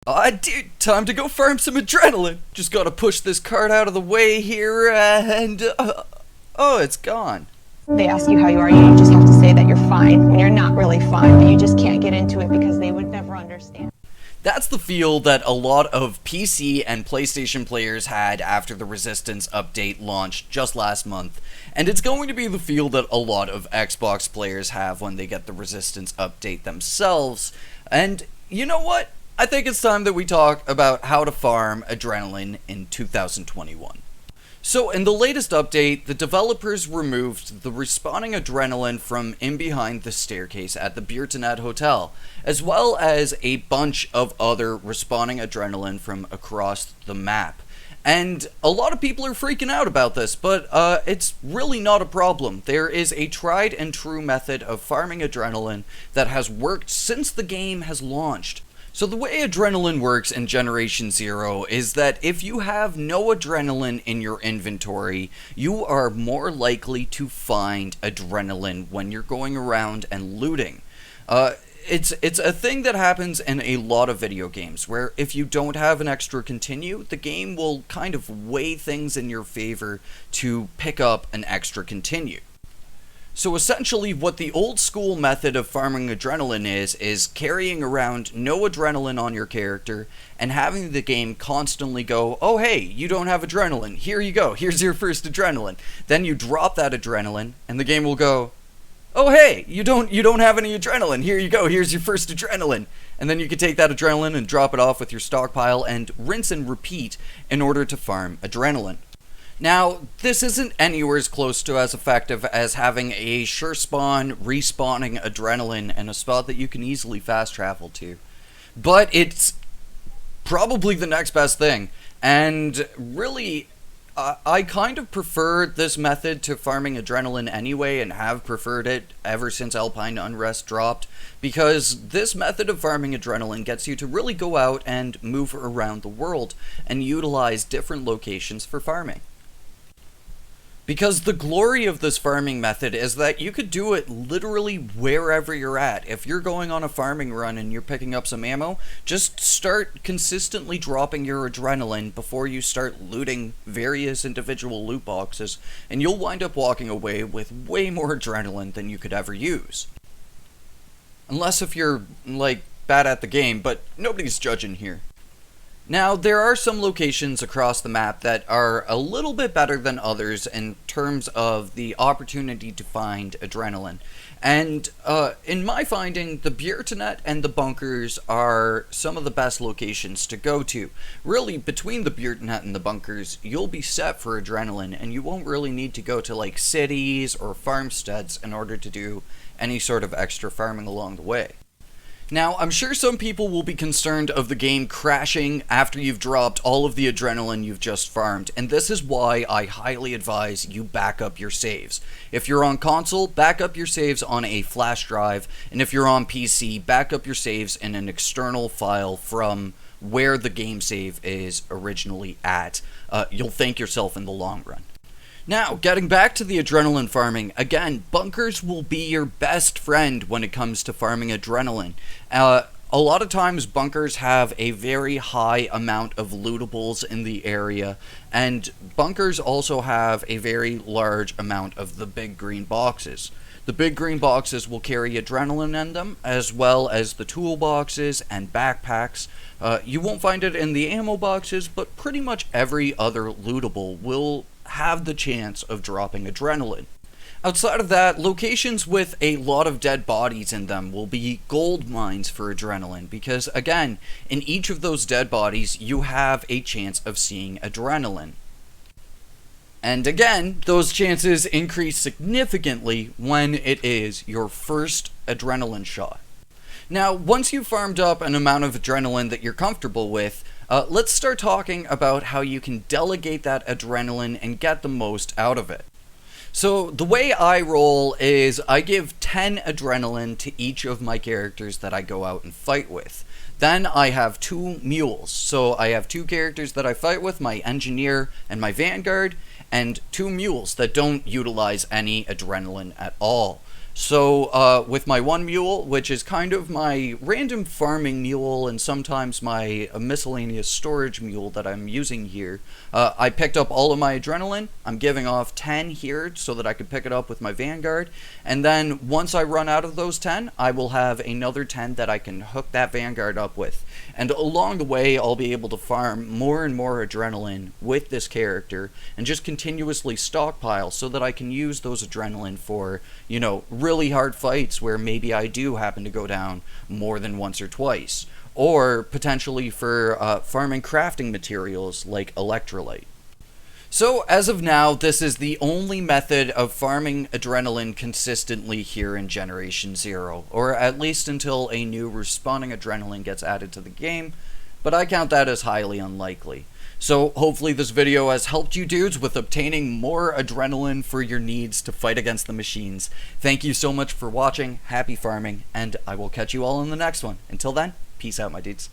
Dude, time to go farm some adrenaline. Just gotta push this cart out of the way here, oh, it's gone. They ask you how you are, you just have to say that you're fine when you're not really fine, but you just can't get into it because they would never understand. That's the feel that a lot of PC and PlayStation players had after the Resistance update launched just last month, and it's going to be the feel that a lot of Xbox players have when they get the Resistance update themselves. And you know what? I think it's time that we talk about how to farm adrenaline in 2021. So in the latest update, the developers removed the respawning adrenaline from in behind the staircase at the Biertonet Hotel, as well as a bunch of other respawning adrenaline from across the map. And a lot of people are freaking out about this, but it's really not a problem. There is a tried and true method of farming adrenaline that has worked since the game has launched. So the way adrenaline works in Generation Zero is that if you have no adrenaline in your inventory, you are more likely to find adrenaline when you're going around and looting. It's a thing that happens in a lot of video games, where if you don't have an extra continue, the game will kind of weigh things in your favor to pick up an extra continue. So essentially what the old school method of farming adrenaline is carrying around no adrenaline on your character and having the game constantly go, oh hey, you don't have adrenaline, here you go, here's your first adrenaline. Then you drop that adrenaline and the game will go, oh hey, you don't have any adrenaline, here you go, here's your first adrenaline. And then you can take that adrenaline and drop it off with your stockpile and rinse and repeat in order to farm adrenaline. Now, this isn't anywhere as close to as effective as having a sure spawn, respawning adrenaline and a spot that you can easily fast travel to. But it's probably the next best thing. And really, I kind of prefer this method to farming adrenaline anyway, and have preferred it ever since Alpine Unrest dropped, because this method of farming adrenaline gets you to really go out and move around the world and utilize different locations for farming. Because the glory of this farming method is that you could do it literally wherever you're at. If you're going on a farming run and you're picking up some ammo, just start consistently dropping your adrenaline before you start looting various individual loot boxes, and you'll wind up walking away with way more adrenaline than you could ever use. Unless if you're, like, bad at the game, but nobody's judging here. Now, there are some locations across the map that are a little bit better than others in terms of the opportunity to find adrenaline. And in my finding, the Biertonet and the bunkers are some of the best locations to go to. Really, between the Biertonet and the bunkers, you'll be set for adrenaline, and you won't really need to go to like cities or farmsteads in order to do any sort of extra farming along the way. Now, I'm sure some people will be concerned of the game crashing after you've dropped all of the adrenaline you've just farmed, and this is why I highly advise you back up your saves. If you're on console, back up your saves on a flash drive, and if you're on PC, back up your saves in an external file from where the game save is originally at. You'll thank yourself in the long run. Now, getting back to the adrenaline farming, again, bunkers will be your best friend when it comes to farming adrenaline. A lot of times bunkers have a very high amount of lootables in the area, and bunkers also have a very large amount of the big green boxes. The big green boxes will carry adrenaline in them, as well as the toolboxes and backpacks. You won't find it in the ammo boxes, but pretty much every other lootable will have the chance of dropping adrenaline. Outside of that, locations with a lot of dead bodies in them will be gold mines for adrenaline, because again, in each of those dead bodies, you have a chance of seeing adrenaline. And again, those chances increase significantly when it is your first adrenaline shot. Now, once you've farmed up an amount of adrenaline that you're comfortable with, let's start talking about how you can delegate that adrenaline and get the most out of it. So the way I roll is I give 10 adrenaline to each of my characters that I go out and fight with. Then I have 2 mules. So I have 2 characters that I fight with, my engineer and my vanguard, and 2 mules that don't utilize any adrenaline at all. So, with my one mule, which is kind of my random farming mule and sometimes my miscellaneous storage mule that I'm using here, I picked up all of my adrenaline. I'm giving off 10 here so that I can pick it up with my Vanguard. And then once I run out of those 10, I will have another 10 that I can hook that Vanguard up with. And along the way, I'll be able to farm more and more adrenaline with this character and just continuously stockpile so that I can use those adrenaline for, really hard fights where maybe I do happen to go down more than once or twice, or potentially for farming crafting materials like electrolyte. So, as of now, this is the only method of farming adrenaline consistently here in Generation Zero, or at least until a new respawning adrenaline gets added to the game, but I count that as highly unlikely. So hopefully this video has helped you dudes with obtaining more adrenaline for your needs to fight against the machines. Thank you so much for watching, happy farming, and I will catch you all in the next one. Until then, peace out my dudes.